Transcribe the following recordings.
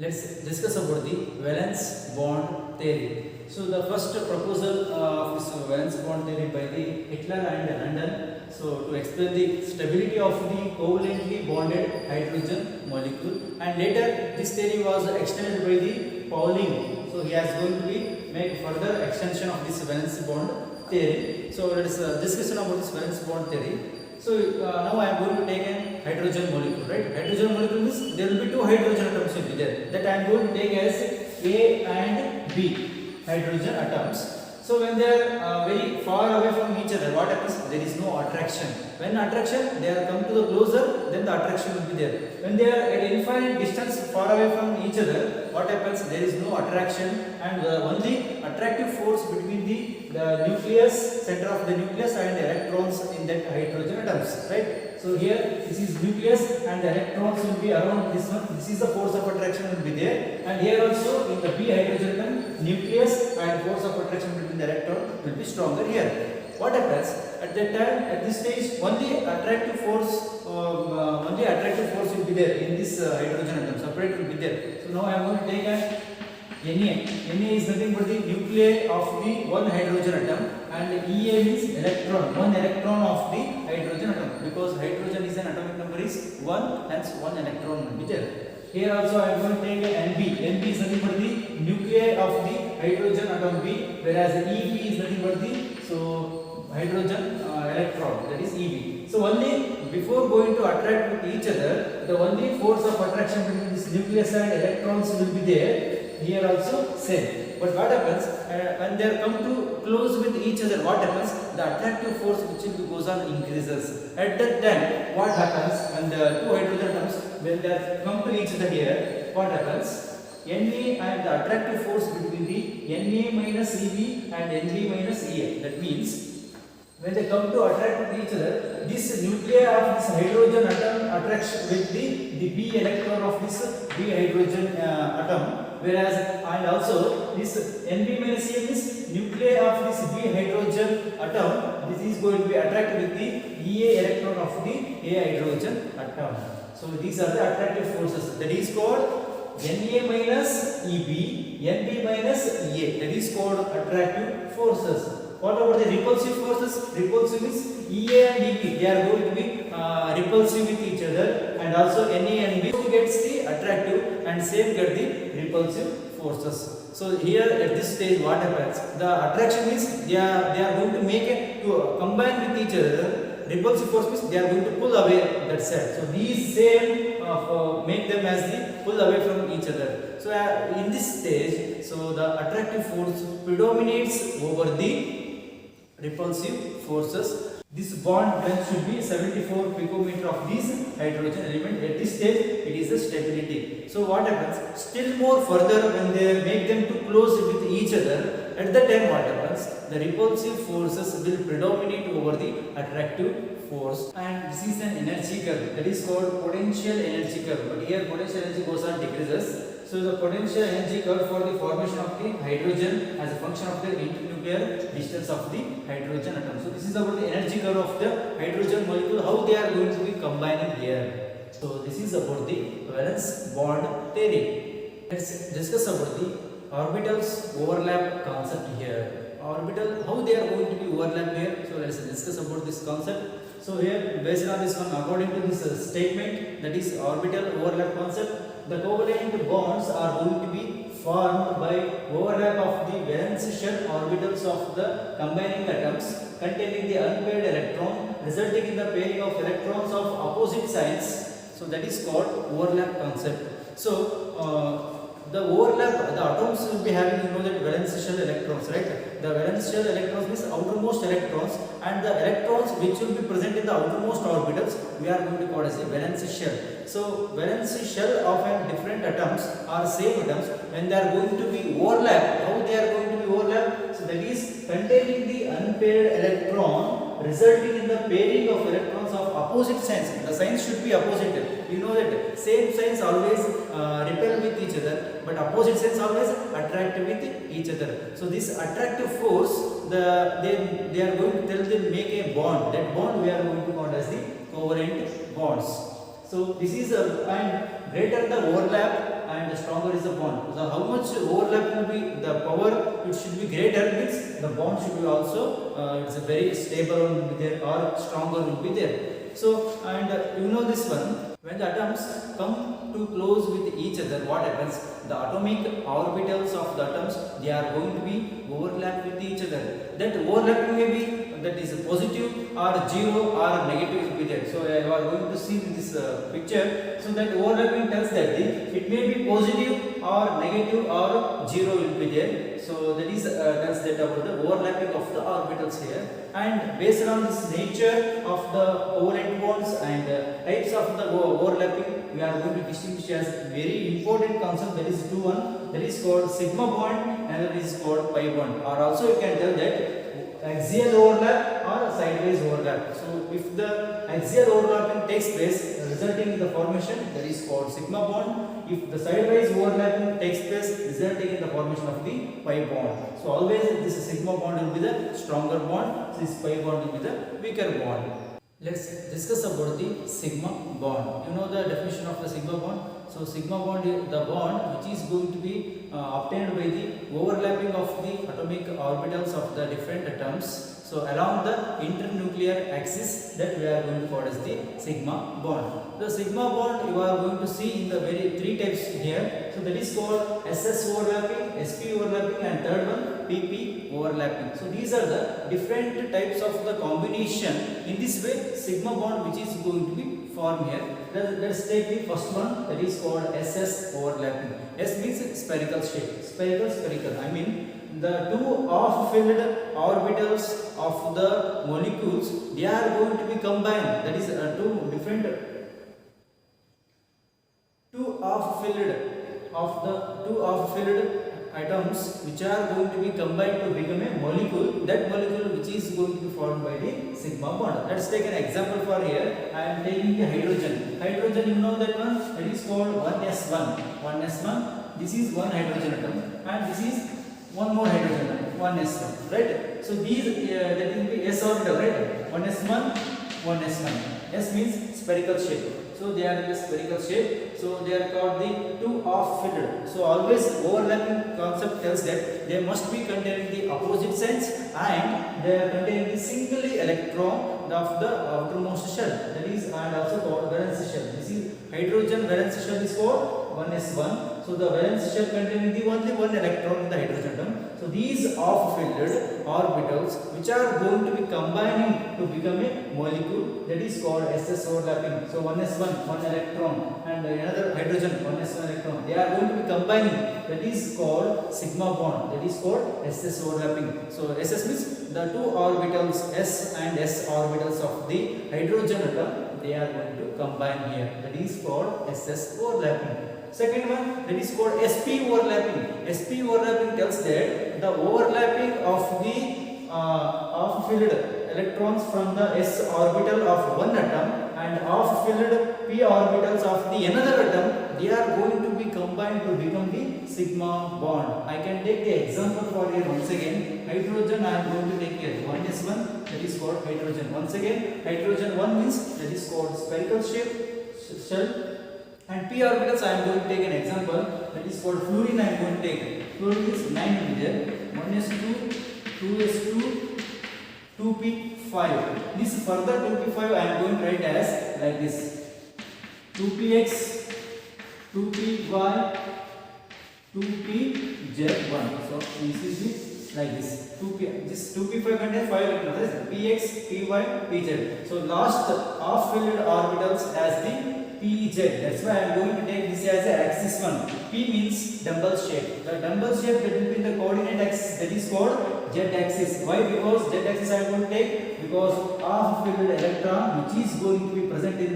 Let's discuss about the valence bond theory. So the first proposal of this valence bond theory by the Hitler and London. So to explain the stability of the covalently bonded hydrogen molecule, and later this theory was extended by the Pauling. So he is going to be make further extension of this valence bond theory. So let us discussion about this valence bond theory. So now I am going to take a hydrogen molecule, right? Hydrogen molecule means there will be two hydrogen atoms will be there. That I am going to take as A and B hydrogen atoms. So when they are very far away from each other, what happens? There is no attraction. When attraction, they are come to the closer, then the attraction will be there. When they are at infinite distance far away from each other, what happens? There is no attraction, and only attractive force between the nucleus, center of the nucleus, and the electrons in that hydrogen atoms, right? So here this is nucleus and the electrons will be around this one. This is the force of attraction will be there, and here also in the B hydrogen atom, nucleus and force of attraction between the electron will be stronger here. What happens at that time? At this stage, only attractive force will be there in this hydrogen atom. Separate will be there. So now I am going to take a Na. Na is nothing but the nuclei of the one hydrogen atom, and Ea means electron, one electron of the hydrogen atom, because hydrogen is an atomic number is 1, hence one electron will be there. Here also I am going to take a Nb. Nb is nothing but the nuclei of the hydrogen atom B, whereas Eb is nothing but the hydrogen electron, that is Eb. So only before going to attract with each other, the only force of attraction between this nucleus and electrons will be there. Here also same. But what happens when they come to close with each other? What happens? The attractive force which goes on increases. At that time, what happens when the two hydrogen atoms when they come to each other here? What happens? Na and the attractive force between the Na minus Eb and Nb minus Ea. That means when they come to attract with each other, this nuclei of this hydrogen atom attracts with the B electron of this B hydrogen atom. Whereas and also this Nb minus Ea means nuclei of this B hydrogen atom, this is going to be attracted with the Ea electron of the A hydrogen atom. So these are the attractive forces. That is called Na minus Eb, Nb minus Ea. That is called attractive forces. What about the repulsive forces? Repulsive means Ea and Eb. They are going to be repulsive with each other, and also Na and B gets the attractive and same get the repulsive forces. So here at this stage, what happens? The attraction means they are going to make it to combine with each other. Repulsive force means they are going to pull away that side. So these same make them as the pull away from each other. So in this stage, so the attractive force predominates over the repulsive forces. This bond length should be 74 picometer of this hydrogen element. At this stage, it is the stability. So what happens? Still more further when they make them to close with each other, at that time what happens? The repulsive forces will predominate over the attractive force, and this is an energy curve, that is called potential energy curve. But here potential energy goes on decreases. So the potential energy curve for the formation of the hydrogen as a function of the internuclear distance of the hydrogen atom. So this is about the energy curve of the hydrogen molecule, how they are going to be combining here. So this is about the valence bond theory. Let's discuss about the orbitals overlap concept here. Orbital, how they are going to be overlap here. So let's discuss about this concept. So here, based on this one, according to this statement, that is orbital overlap concept, the covalent bonds are going to be formed by overlap of the valence shell orbitals of the combining atoms containing the unpaired electron, resulting in the pairing of electrons of opposite signs. So that is called overlap concept. So the overlap, the atoms will be having, you know, that valence shell electrons, right? The valence shell electrons means outermost electrons, and the electrons which will be present in the outermost orbitals we are going to call as a valence shell. So valence shell of different atoms or same atoms, when they are going to be overlap, how they are going to be overlap? So that is containing the unpaired electron, resulting in the pairing of electrons of opposite signs. The signs should be opposite. You know that same signs always repel with each other, but opposite signs always attract with each other. So this attractive force, they are going to tell them make a bond. That bond we are going to call as the covalent bonds. So this is and greater the overlap and stronger is much overlap will be, the power it should be greater, means the bond should be also it's a very stable will be there or stronger will be there. So and you know this one, when the atoms come too close with each other, what happens? The atomic orbitals of the atoms, they are going to be overlap with each other. That overlapping may be that is positive or zero or negative will be there. So you are going to see in this picture. So that overlapping tells that it may be positive or negative or zero will be there. So that is tells that about the overlapping of the orbitals here. And based on this nature of the covalent bonds and types of the overlapping, we are going to distinguish as very important concept, that is two one, that is called sigma bond and that is called pi bond, or also you can tell that axial overlap or sideways overlap. So if the axial overlapping takes place resulting in the formation, that is called sigma bond. If the sideways overlapping takes place resulting in the formation of the pi bond. So always this sigma bond will be the stronger bond, this pi bond will be the weaker bond. Let's discuss about the sigma bond. You know the definition of the sigma bond. So sigma bond is the bond which is going to be obtained by the overlapping of the atomic orbitals of the different atoms. So along the internuclear axis, that we are going to call as the sigma bond. The sigma bond you are going to see in the very three types here. So that is called SS overlapping, SP overlapping, and third one PP overlapping. So these are the different types of the combination. In this way, sigma bond which is going to be formed here. Let's take the first one, that is called SS overlapping. S means spherical shape. Spherical. I mean the two half-filled orbitals of the molecules, they are going to be combined. That is two half-filled atoms which are going to be combined to become a molecule. That molecule which is going to be formed by the sigma bond. Let's take an example for here. I am taking the hydrogen. Hydrogen, you know that one, that is called 1s1. 1s1. This is one hydrogen atom and this is one more hydrogen atom, 1s1, right? So these that will be s orbital, right? 1s1, 1s1. S means spherical shape. So they are in the spherical shape. So they are called the two half-filled. So always overlapping concept tells that they must be containing the opposite signs and they are containing the singly electron of the outermost shell. That is and also called valence shell. This is hydrogen valence shell is called 1s1. So the valence shell containing the only one electron in the hydrogen atom. So these half-filled orbitals which are going to be combining to become a molecule, that is called SS overlapping. So 1s1, one electron, and another hydrogen, 1s1 electron, they are going to be combining. That is called sigma bond. That is called SS overlapping. So SS means the two orbitals S and S orbitals of the hydrogen atom, they are going to combine here. That is called SS overlapping. Second one, that is called SP overlapping. SP overlapping tells that the overlapping of the half-filled electrons from the S orbital of one atom and half-filled P orbitals of the another atom, they are going to be combined to become the sigma bond. I can take the example for here once again. Hydrogen I am going to take here. 1s1, that is called hydrogen. Once again, hydrogen 1 means that is called spherical shape shell. And P orbitals I am going to take an example, that is called fluorine I am going to take. Fluorine is 9 will be there. 1s2, 2s2, 2p5. This further 2p5 I am going to write as like this. 2px, 2py, 2pz1. So this is it like this. 2p, this 2p5 contains 5 electrons. Px, py, pz. So last half-filled orbitals as the PZ. That's why I am going to take this as a axis one. P means dumbbell shape. The dumbbell shape that will be in the coordinate axis, that is called Z axis. Why? Because Z axis I am going to take because half-filled electron which is going to be present in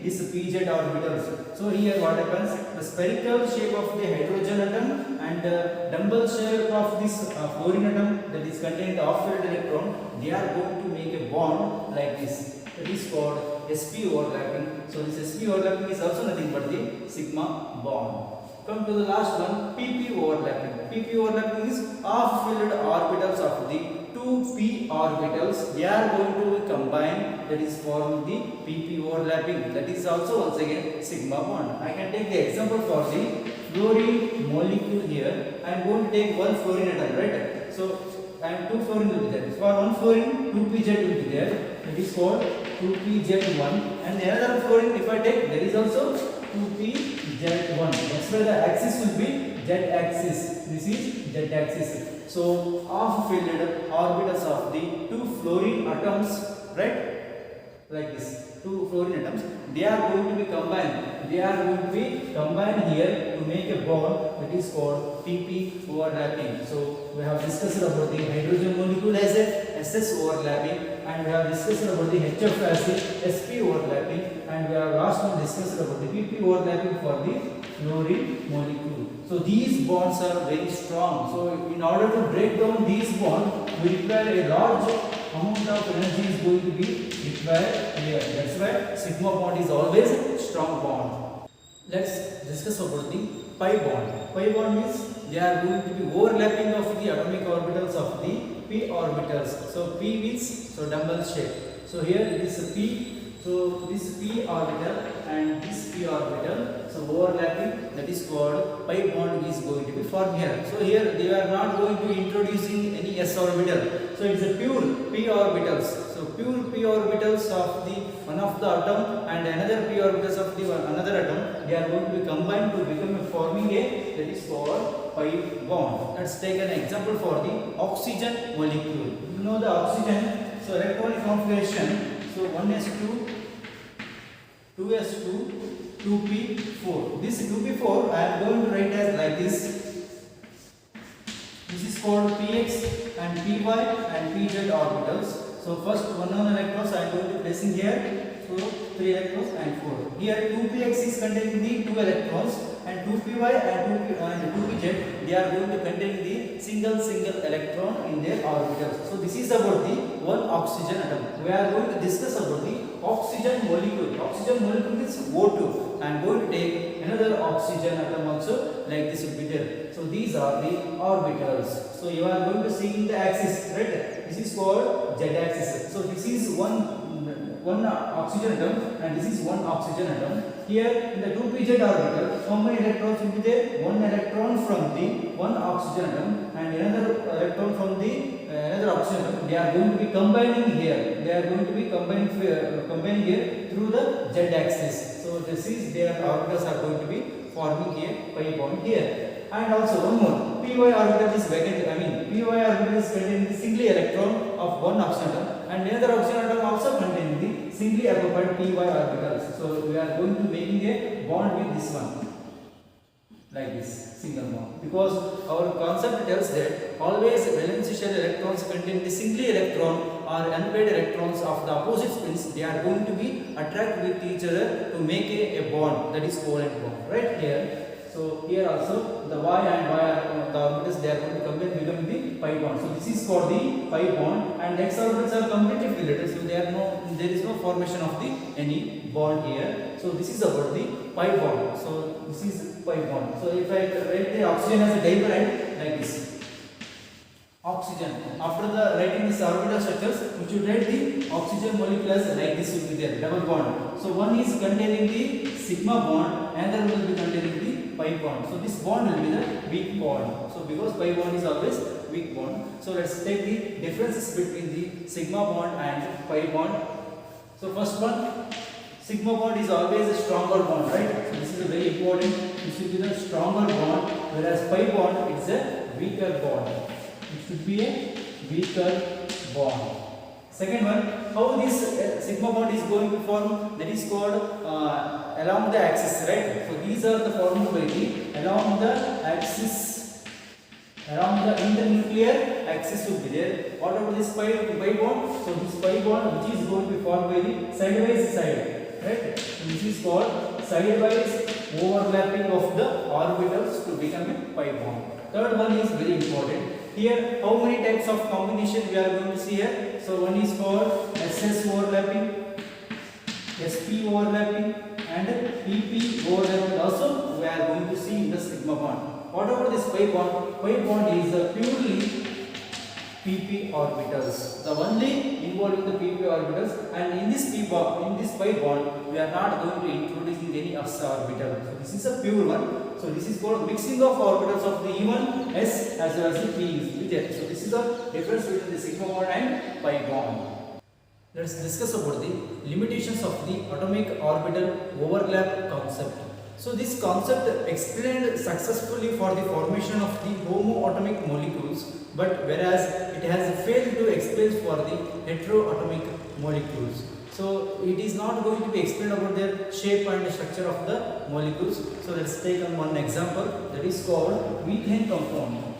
this PZ orbitals. So here what happens? The spherical shape of the hydrogen atom and the dumbbell shape of this fluorine atom that is containing the half-filled electron, they are going to make a bond like this. That is called SP overlapping. So this SP overlapping is also nothing but the sigma bond. Come to the last one, PP overlapping. PP overlapping is half-filled orbitals of the two P orbitals. They are going to combine, that is form the PP overlapping. That is also once again sigma bond. I can take the example for the fluorine molecule here, I am going to take one fluorine atom, right? So and two fluorine will be there. For one fluorine, 2pZ will be there. That is called 2pZ1. And another fluorine, if I take, there is also 2pZ1. That's why the axis will be z-axis. This is z-axis. So half-filled orbitals of the two fluorine atoms, right? Like this, two fluorine atoms, they are going to be combined. They are going to be combined here to make a bond that is called pp overlapping. So we have discussed about the hydrogen molecule as a ss overlapping, and we have discussed about the HF as a sp overlapping, and we have last one discussed about the pp overlapping for the fluorine molecule. So these bonds are very strong. So in order to break down these bonds, we require a large amount of energy is going to be required here. That's why sigma bond is always a strong bond. Let's discuss about the pi bond. Pi bond means they are going to be overlapping of the atomic orbitals of the p orbitals. So p means so dumbbell shape. So here it is a p. So this p orbital and this p orbital, so overlapping, that is called pi bond is going to be formed here. So here they are not going to introducing any s orbital. So it's a pure p orbitals. So pure p orbitals of the one of the atom and another p orbitals of the another atom, they are going to be combined to become forming a, that is called pi bond. Let's take an example for the oxygen molecule. You know the oxygen, so electronic configuration. So 1s2, 2s2, 2p4. This 2p4 I am going to write as like this. This is called px and py and pz orbitals. So first one electrons I am going to placing here. So 3 electrons and 4. Here 2px is containing the 2 electrons, and 2py and 2pz, they are going to contain the single electron in their orbitals. So this is about the one oxygen atom. We are going to discuss about the oxygen molecule. Oxygen molecule is O2. I am going to take another oxygen atom also, like this will be there. So these are the orbitals. So you are going to see in the axis, right? This is called z-axis. So this is one oxygen atom and this is one oxygen atom. Here in the 2pz orbital, how many electrons will be there? One electron from the one oxygen atom and another electron from the another oxygen atom. They are going to be combining here. They are going to be combining here through the z-axis. So this is their orbitals are going to be forming a pi bond here. And also one more, py orbital is vacant. I mean, py orbital is containing the singly electron of one oxygen atom, and another oxygen atom also containing the singly occupied py orbitals. So we are going to making a bond with this one, like this single bond, because our concept tells that always valence shell electrons contain the singly electron or unpaired electrons of the opposite spins. They are going to be attract with each other to make a bond, that is covalent bond, right here. So here also the y and y are the orbitals, they are going to combine become the pi bond. So this is called the pi bond, and x orbitals are completely filled. So there is no formation of the any bond here. So this is about the pi bond. So this is pi bond. So if I write the oxygen as a dimer like this, oxygen. After the writing this orbital structures, we should write the oxygen molecule as like this will be there, double bond. So one is containing the sigma bond, and another will be containing the pi bond. So this bond will be the weak bond. So because pi bond is always weak bond. So let's take the differences between the sigma bond and pi bond. So first one, sigma bond is always a stronger bond, right? So this is a very important. This should be the stronger bond, whereas pi bond is a weaker bond. It should be a weaker bond. Second one, how this sigma bond is going to form, that is called along the axis, right? So these are the formed by the along the axis, around the internuclear axis will be there. What about this pi bond? So this pi bond which is going to be formed by the sidewise side, right? So this is called sidewise overlapping of the orbitals to become a pi bond. Third one is very important. Here, how many types of combination we are going to see here? So one is called SS overlapping, SP overlapping, and PP overlapping. Also, we are going to see in the sigma bond. What about this pi bond? Pi bond is purely pp orbitals. The only involved in the pp orbitals, and in this pi bond we are not going to introducing any s orbital. So this is a pure one. So this is called mixing of orbitals of the even s as well as the p is there. So this is the difference between the sigma bond and pi bond. Let's discuss about the limitations of the atomic orbital overlap concept. So this concept explained successfully for the formation of the homoatomic molecules, but whereas it has failed to explain for the heteroatomic molecules. So it is not going to be explained about their shape and structure of the molecules. So let's take one example, that is called methane compound.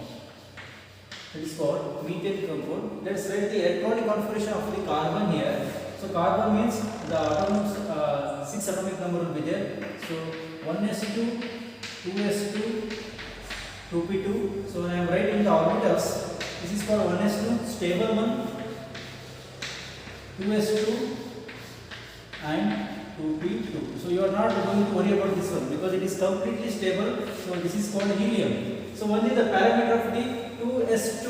It is called methane compound. Let's write the electronic configuration of the carbon here. So carbon means the atoms, 6 atomic number will be there. So 1s2, 2s2, 2p2. So I am writing the orbitals. This is called 1s2 stable one, 2s2 and 2p2. So you are not going to worry about this one because it is completely stable. So this is called helium. So only the parameter of the 2s2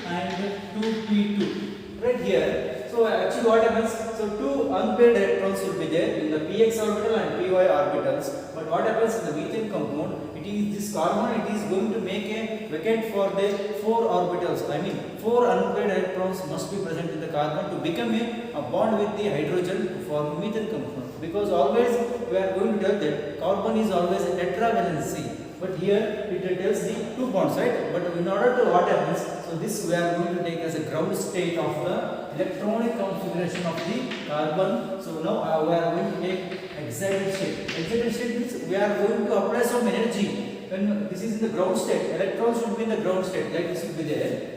and 2p2 right here. So actually what happens, so two unpaired electrons will be there in the px orbital and py orbitals, but what happens in the methane compound, it is this carbon, it is going to make a vacant for the 4 orbitals. I mean 4 unpaired electrons must be present in the carbon to become a bond with the hydrogen to form methane compound, because always we are going to tell that carbon is always a tetravalency. But here it tells the 2 bonds, right? But in order to what happens, so this we are going to take as a ground state of the electronic configuration of the carbon. So now we are going to take excited state. Excited state means we are going to apply some energy. When this is in the ground state, electrons should be in the ground state, like this will be there.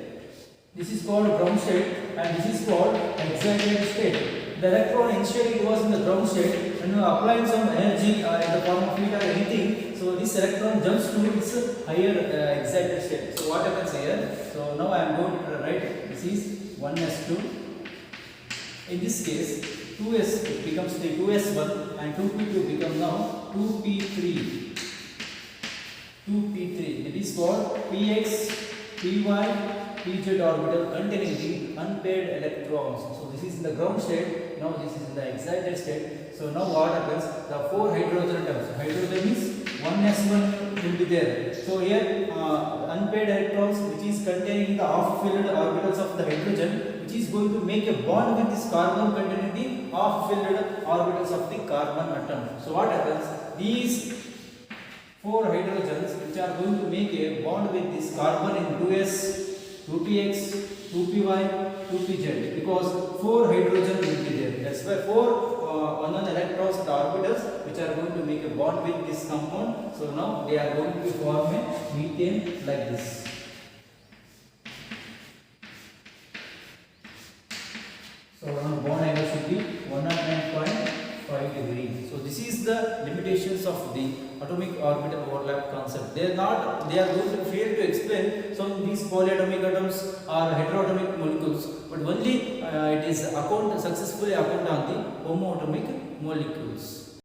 This is called ground state and this is called excited state. The electron initially it was in the ground state, and applying some energy in the form of heat or anything, so this electron jumps to its higher excited state. So what happens here? So now I am going to write this is 1s2. In this case 2s becomes the 2s1 and 2p2 becomes now 2p3. 2p3. It is called px, py, pz orbital containing the unpaired electrons. So this is in the ground state. Now this is in the excited state. So now what happens? The 4 hydrogen atoms. Hydrogen is 1s1 will be there. So here unpaired electrons which is containing the half-filled orbitals of the hydrogen, which is going to make a bond with this carbon containing the half-filled orbitals of the carbon atom. So what happens? These 4 hydrogens which are going to make a bond with this carbon in 2s, 2px, 2py, 2pz, because 4 hydrogen will be there. That's why 4 unknown electrons, the orbitals, which are going to make a bond with this compound. So now they are going to form a methane like this. So now bond angle should be 109.5 degrees. So this is the limitations of the atomic orbital overlap concept. They are going to fail to explain some of these polyatomic atoms or heteroatomic molecules, but only it is successfully account on the homoatomic molecules.